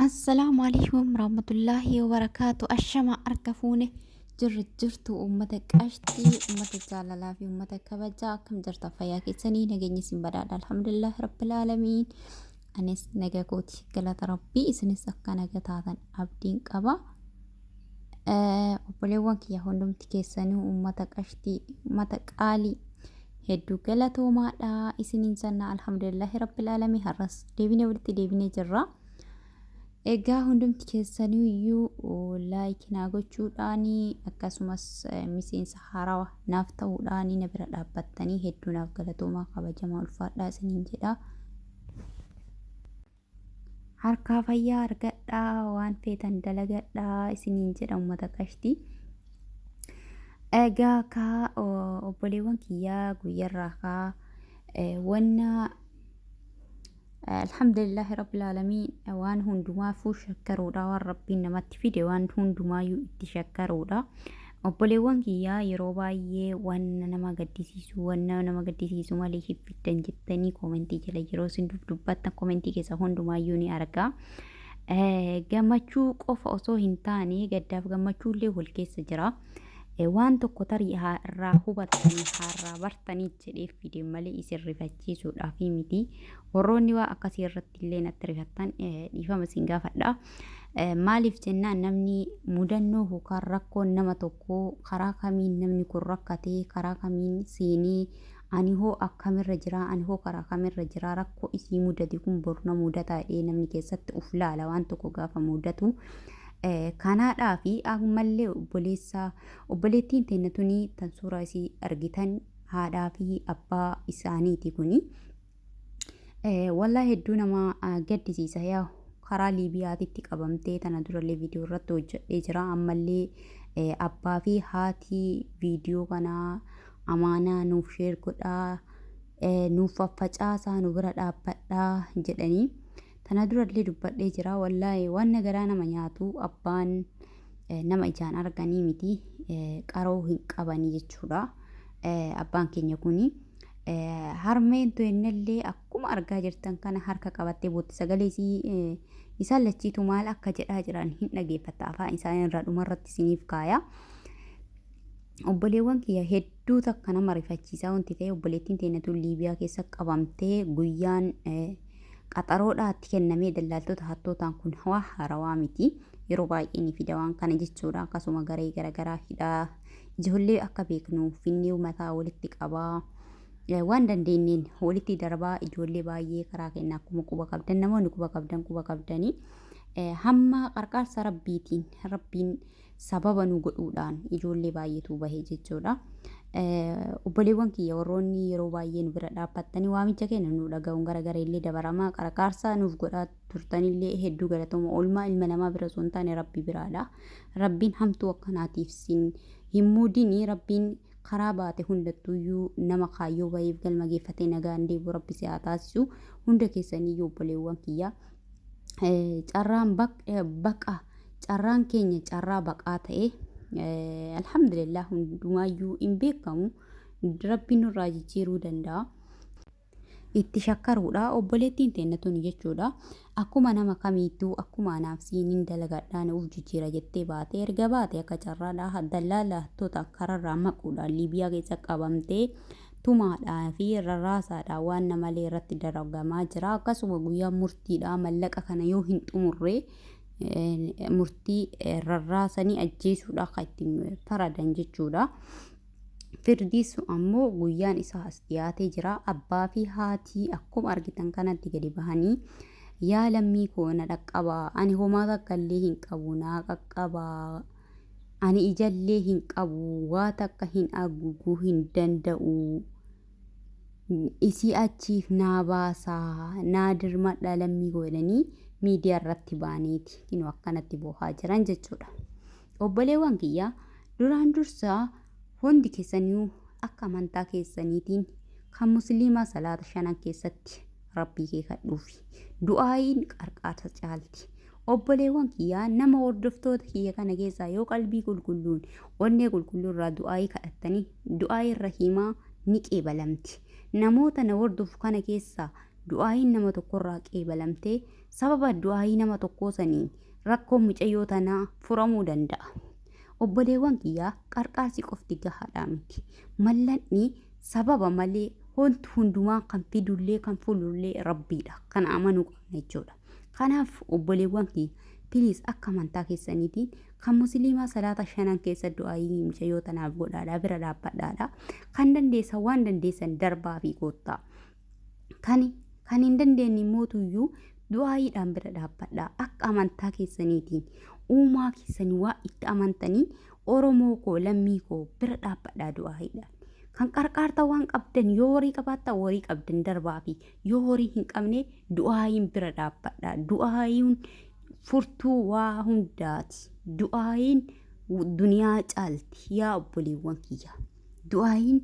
السلام عليكم ورحمة الله وبركاته. الشمع أركفونه جرت أمتك أشتي أمتك جاللا في أمتك كبجا كم جرت فياك سنين نجني سنبدأ الحمد لله رب العالمين. أنس نجاكوتي قالت ربي إسني سكنا جتاتا أبدين كبا وبلغوانك يهونم تكيسانو أمتك أشتي أمتك آلي هدو قالتو ما إسنين سنة الحمد لله رب العالمين هرس ديبيني ولتي ديبيني جرا egaa hundumti keessanii iyyuu laayikii naa gochuudhaanii akkasumas miseensa haarawaa naaf ta'uudhaanii na bira dhaabbattanii hedduu naaf galatoomaa kabajamaa ulfaadhaa isiniin jedha. Harkaa fayyaa argadhaa waan feetan dalagadhaa isiniin jedha uummata qashtii. Egaa kaa obboleewwan kiyyaa guyyarraa kaa wanna الحمد لله رب العالمين وان هندما فو شكرودا والربين نمت فيدي وان هندما يو اتشكرودا وبليوان كيا يروبايي وان نما قدسيسو وان نما قدسيسو مالي حفتن جتني كومنتي جلا جروسين دبتا كومنتي كيسا هندما يوني أرقا gamachuu qofa osoo hin taane gaddaaf gammachuu illee wal keessa jira. Waan tokko tarii irraa hubattanii har'aa bartanii jedheef fide malee isin rifachiisuudhaaf miti. Warroonni waa akkasii irratti illee natti rifattan dhiifama isin gaafadha. Maaliif jennaan namni mudannoo yookaan rakkoo nama tokkoo karaa kamiin namni kun rakkatee karaa kamiin seenee ani hoo akkamirra jira ani hoo karaa kamirra jira rakkoo isii mudate kun boru na mudataa jedhee namni keessatti uf laala waan tokko gaafa mudatu. Kanaadhaa fi ammallee obboleettiin teennatunii tan suuraa isii argitan haadhaa fi abbaa isaaniiti kuni. Wallaa hedduu nama gaddisiisa yaa karaa Liibiyaatitti qabamtee tana durallee viidiyoo irratti hojjedhee jira. Ammallee abbaa fi haati viidiyoo kanaa amaanaa nuuf sheer godhaa nuuf faffacaasaa nu bira dhaabbadhaa jedhanii. Tana durallee dubbadhee jira. Wallaahi waan nagaraa nama nyaatu abbaan nama ijaan arganii miti qaroo hin qabanii jechuudha. Abbaan keenya kuni harmeen to'ennallee akkuma argaa jirtan kana harka qabattee bootti sagalee isaan lachiitu maal akka jedhaa jiran hin dhageeffata afaan isaan irraa dhumarratti isiniif kaaya. Obboleewwan kiyya hedduu takka nama rifachiisaa wanti ta'e obboleettiin teenyatu Liibiyaa keessa qabamtee guyyaan qaxaroodhaatti kennamee daldaltoota hattootaan kun waa haarawaa miti. Yeroo baay'ee ni fida waan kana jechuudha. Akkasuma garee garaagaraa hidhaa ijoollee akka beeknu finnee mataa walitti qabaa waan dandeenyeen walitti darbaa ijoollee baay'ee karaa keenya akkuma quba qabdan namoonni quba qabdanii hamma qarqaarsa rabbiitiin rabbiin sababa nu godhuudhaan ijoollee baay'eetu bahee jechuudha. Obboleewwan kiyya warroonni yeroo baay'ee nu bira dhaabbattanii waamicha keenya nu dhaga'uun garagara illee dabaramaa qarqaarsa nuuf godhaa turtanillee hedduu galatooma. Oolmaa ilma namaa bira osoo hin taane rabbi biraadha. Rabbiin hamtuu akkanaatiif sin hin muudinii rabbiin karaa baate hundattuyyuu nama kaayyoo baheef galma geeffatee nagaan deebi'u rabbi si haa taasisu. Hunda keessaniyyuu obboleewwan kiyya carraan keenya carraa baqaa ta'e alhamdulillah hundumayyuu hin beekamu rabbiin nurraa jijjiiruu danda'a. Itti shakkaruudha obboleettiin teennatun jechuudha. Akkuma nama kamiittuu akkuma anaaf siiniin dalagadhaan uf jijjiira jettee baate erga baate akka carraadhaa dallaalaa hattoota kararraa maquudhaan Liibiyaa keessa qabamtee tumaadhaa fi rarraasaadhaa waan namalee irratti daragamaa jira. Akkasuma guyyaa murtiidhaa mallaqa kana yoo hin xumurree murtii rarraasanii ajjeesuudha kan ittiin faradan jechuudha. Firdiis ammoo guyyaan isaa as dhiyaatee jira. Abbaa fi haatii akkuma argitan kanatti gadi bahanii yaa lammii koo na dhaqqabaa ani homaa takka illee hin qabu naa qaqqabaa ani ijallee hin qabu waa takka hin arguu hin danda'u isii achiif naa baasaa naa dirmadha lammii koo jedhanii miidiyaa irratti baaneeti kinoo akkanatti boohaa jiran jechuudha. Obboleewwan kiyya duraan dursaa hundi keessaniyyuu akka amantaa keessaniitiin kan musliimaa salaata 5 keessatti rabbii kee kadhuufi du'aayin qarqaarsa caalti. Obboleewwan kiyya nama hordoftoota kiyya kana keessaa yoo qalbii qulqulluun onnee qulqulluurraa du'aayii kadhattanii du'aayii irra himaa ni qeebalamti. Namoota na hordofu kana keessaa du'aayin nama tokkorraa qeebalamtee sababa du'aayii nama tokkoo saniin rakkoo mucayyoo tanaa furamuu danda'a. Obboleewwan kiyyaa qarqaarsi qofti gahaadhaa miti. Mallanni sababa malee wanti hundumaa kan fidullee kan fuulullee rabbiidha. Kan amanuu qabna jechuudha. Kanaaf obboleewwan kiyya piliis akka amantaa keessaniitiin kan musliimaa salaata shanan keessa du'aayii mucayyoo tanaaf godhaadhaa bira dhaabbadhaadhaa. Kan dandeessan waan dandeessan darbaa fi koottaa. Kan hin dandeenye mootuyyuu du'aayiidhaan bira dhaabbadhaa akka amantaa keessaniitiin uumaa keessanii waa itti amantanii Oromoo koo lammii koo bira dhaabbadhaa du'aayiidhaan. Kan qarqaarta waan qabdan yoo horii qabaattaa horii qabdan darbaa fi yoo horii hin qabne du'aayiin bira dhaabbadhaa. Du'aayiin furtuu waa hundaati. Du'aayiin duniyaa caalti yaa obboleewwan kiyya. Du'aayiin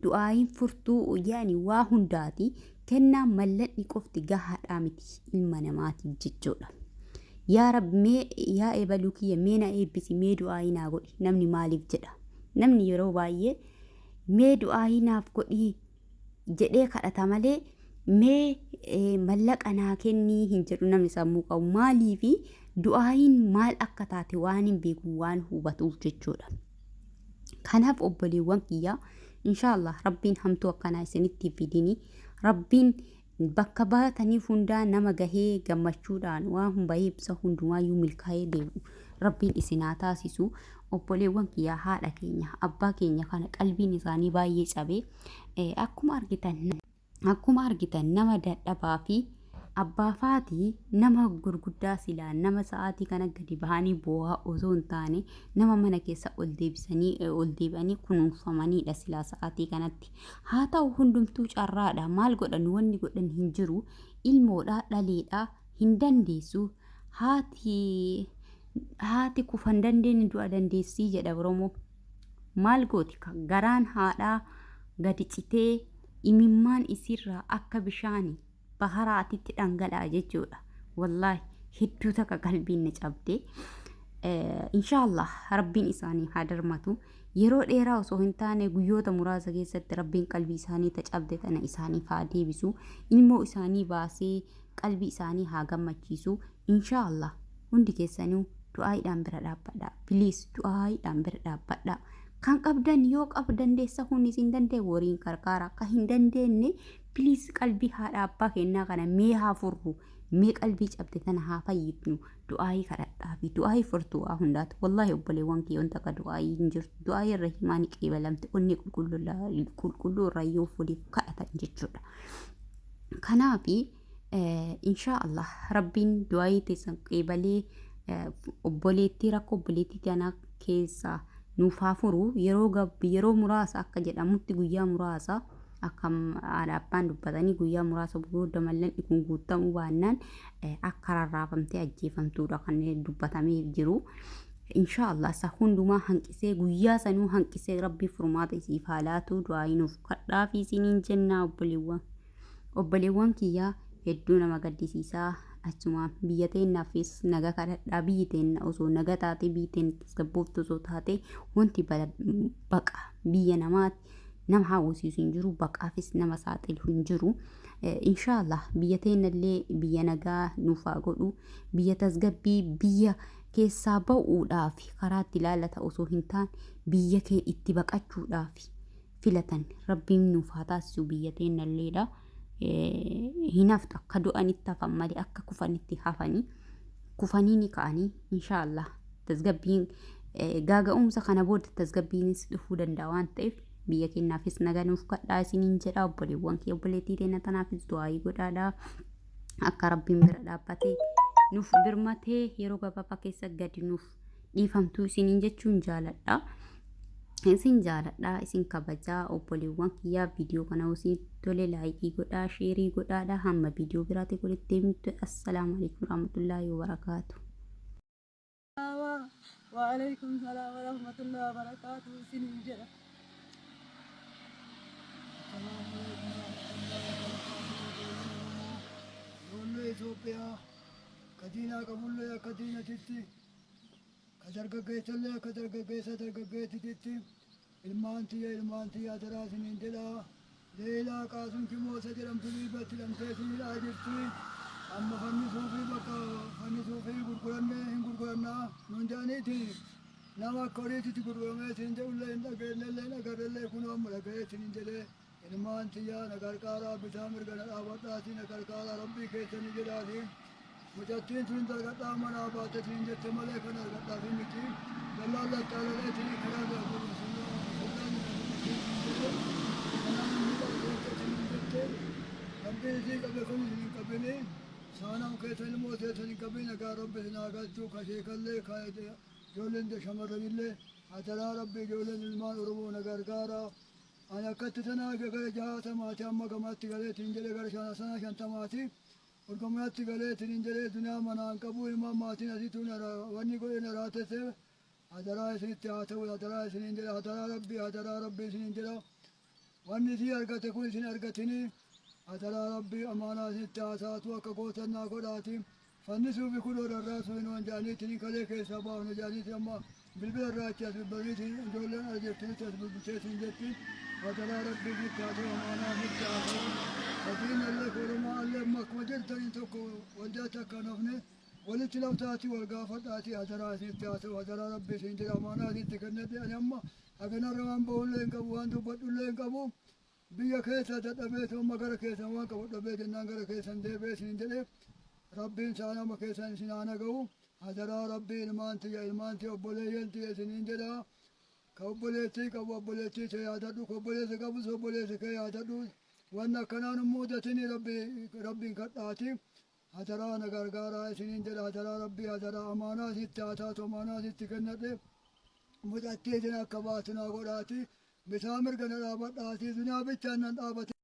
du'aayiin furtuu waa hundaati. Kennaa mallanni qofti gahaadhaa miti ilma namaatiif jechuudha. Yaa Rabbi mee yaa eebaluu kiyya mee na eebbisi mee du'aayii naa godhi namni maaliif jedha. Namni yeroo baay'ee mee du'aayii naaf godhi jedhee kadhata malee mee mallaqa naa kennii hin jedhu namni sammuu qabu. Maaliifi du'aayiin maal akka taate waan hin beeku waan hubatuuf jechuudha. Kanaaf obboleewwan kiyyaa inshaallah rabbiin hamtuu akkanaa isinitti fidini. Rabbiin bakka baataniif hundaa nama gahee gammachuudhaan waan bahee ibsa hundumaayyuu milkaa'ee deemu rabbiin isinaa taasisu. Obboleewwan kiyyaa haadha keenya abbaa keenya kana qalbiin isaanii baay'ee cabee akkuma argitan nama dadhabaa fi abbaa faatii nama gurguddaa silaa nama sa'aatii kana gadi bahanii boo'aa osoo hin taane nama mana keessa ol deebi'anii kunuunfamaniidha silaa sa'aatii kanatti. Haa ta'u hundumtuu carraadha maal godhan wanni godhan hin jiru. Ilmoodhaa dhaleedhaa hin dandeessu. Haati kufan dandeenye du'a dandeessii jedha Oromoo. Maal gooti garaan haadhaa gadi citee imimmaan isirraa akka bishaanii baharaatitti dhangala'a jechuudha. Wallaahi hedduu takka qalbiin na cabde. Inshaallah rabbiin isaanii haa darmatu. Yeroo dheeraa osoo hin taane guyyoota muraasa keessatti rabbiin qalbii isaanii cabde tana isaaniif haa deebisu. Ilmoo isaanii baasee qalbii isaanii haa gammachiisu. Inshaallah hundi keessanuu du'aayiidhaan bira dhaabbadhaa. Piliis du'aayiidhaan bira dhaabbadhaa. Kan qabdan yoo dandeessa kun isin dandee wariin qarqaara akka hin dandeenye piliis qalbii haadha abbaa kennaa kana mee haa furru mee qalbii cabde tana haa fayyifnu du'aayii kadhadhaa fi du'aayii furtuu waa hundaati. Wallaahi obboleewwan kiyyoon takka du'aayii hin jirtu. Du'aayii irra himaan qeebalamte onni qulqulluu irra yoo fuudhiif kadhatan jechuudha. Kanaafi inshaallah rabbiin du'aayii teessan qeebalee obboleettii rakkoo obboleettii kanaa keessaa nuuf haa furu. Yeroo muraasa akka jedhamutti guyyaa muraasa akka abbaan dubbatanii guyyaa muraasa booda mallanni kun guutamuu baannaan akka rarraafamtee ajjeefamtuudha kan dubbatamee jiru. Inshaallah isa hundumaa hanqisee guyyaa sanuu hanqisee rabbii furmaata isiif haa laatu. Du'aayii nuuf kadhaa fi isiniin jennaa obboleewwan kiyyaa hedduu nama gaddisiisaa. Achuma biyya teennaafis naga kadhadhaa. Biyyi teenna osoo naga taate biyyi teenna tasgabbooftu osoo taate wanti baqa biyya namaati nama hawwisiisu hin jiru. Baqaafis nama saaxilu hin jiru. Inshaallah biyya teennallee biyya nagaa nuuf haa godhu. Biyya tasgabbii biyya keessaa ba'uudhaaf karaatti ilaalata osoo hin taane biyya kee itti baqachuudhaaf filatan rabbiin nuuf haa taasisu biyya teennalleedha. Hinaftu akka du'anitti hafan malee akka kufanitti hafanii kufanii ni ka'anii inshaallah tasgabbiin gaaga'umsa kana booda tasgabbiinis dhufuu danda'a waan ta'eef biyya keenyaafis nagaa nuuf kadhaa isiniin jedha. Obboleewwan kee obboleettii teenya tanaafis du'aayii godhaadhaa akka rabbiin bira dhaabbatee nuuf birmatee yeroo gabaabaa keessa gadi nuuf dhiifamtuu isiniin jechuun jaaladha. Isin jaaladhaa isin kabajaa obboleewwan kiyyaa viidiyoo kana osii tole laayikii godhaa sheerii godhaadhaa hamma viidiyoo biraatti walitti deemtu. Assalaamu alaikum warahmatullaahi wabarakaatu. Wa alaikum salaam warahmatullaahi wabarakaatu. Isiniin jedha. Ijoollee Itoophiyaa kadiinaa qabullee akka diinatitti kadargaggeessallee akka dargaggeessititti ilmaan tiyyaa taraa isiniin jedhaa. Leelaa Qaasuun Kimoota jedhamtu dhiibatti hidhamtee isinidhaa jirti. amma fannisuu fi bakka fannisuu fi gurgurannee hin gurgurannaa nuun jaaniiti nama akka horiititti gurguramee siin jedhullee hin dhageenyellee hin agarrellee kunoo amma dhaga'ee siin jedhee ilmaan tiyyaa na gargaaraa bitaa mirga na dhaabadhaatii na gargaaraa rabbii keessanii jedhaatii mucattiin sun dargadhaa manaa baate siin jette malee kan argadhaafi miti dallaan lattaalee siin karaa gaafuru rabbiin isii qabe kun isin hin qabini saanaan keessa ilmoo teessan hin qabin nagaa rabbi isin haa galchuu kasheekallee ijoolleen shamarranillee ataraa rabbi ijoolleen ilmaan oromoo na gargaaraa ani akkatti sanaa gara jahatamaati amma gamaatti galeetiin jedhe gara sana shantamaati urgamaatti galeetiin jedhe duniyaa manaan qabu ilmaan maatiin asitu wanni godhe na raatesse ataraa isinitti haa ta'u ataraa isiniin jedha ataraa rabbi isiniin jedha wanni isii argate kun isin argatini ataraa rabbi amaanaa isinitti haa taatu akka gootannaa godhaati fannisuufi kunoo rarraasuu hin wanjaaniitiin kalee keessaa baafne jaaniiti amma bilbila irraa achi as bilbaliitiin ijoolleen arjettinitti as bilbilcheetiin jetti ataraa rabbii sitti haa ta'u amaanaa sitti haa ta'u adiin allee koromaa allee amma akkuma jirtaniin tokko waldaatti akka hin hafne walitti laftaati wal gaafadhaati ataraa isinitti haa ta'u ataraa rabbii isin jedha amaanaa isinitti kennadhe ani amma haganarra waan ba'ullee hin qabu waan dubbadhullee hin qabu biyya keessa dadhabee amma gara keessan waan qabu dhabee jennaan gara keessan deebi'ee isin jedhe rabbiin saanama keessan isin haa naga'u ataraa rabbii ilmaan tiyya obboleeyyan tiyya isiniin jedha ka obboleettii qabu obboleettii ishee yaadadhu ka obboleessa qabus obboleessa kee yaadadhu waan akkanaan hin muudatini rabbiin kadhaati ataraa na gargaaraa isiniin jedha ataraa rabbii ataraa amaanaa sitti haa taatu amaanaa sitti kennadhe mucattii isin akka baatu naa godhaati bitaa mirga na dhaabadhaati duniyaa bichaan nan dhaabate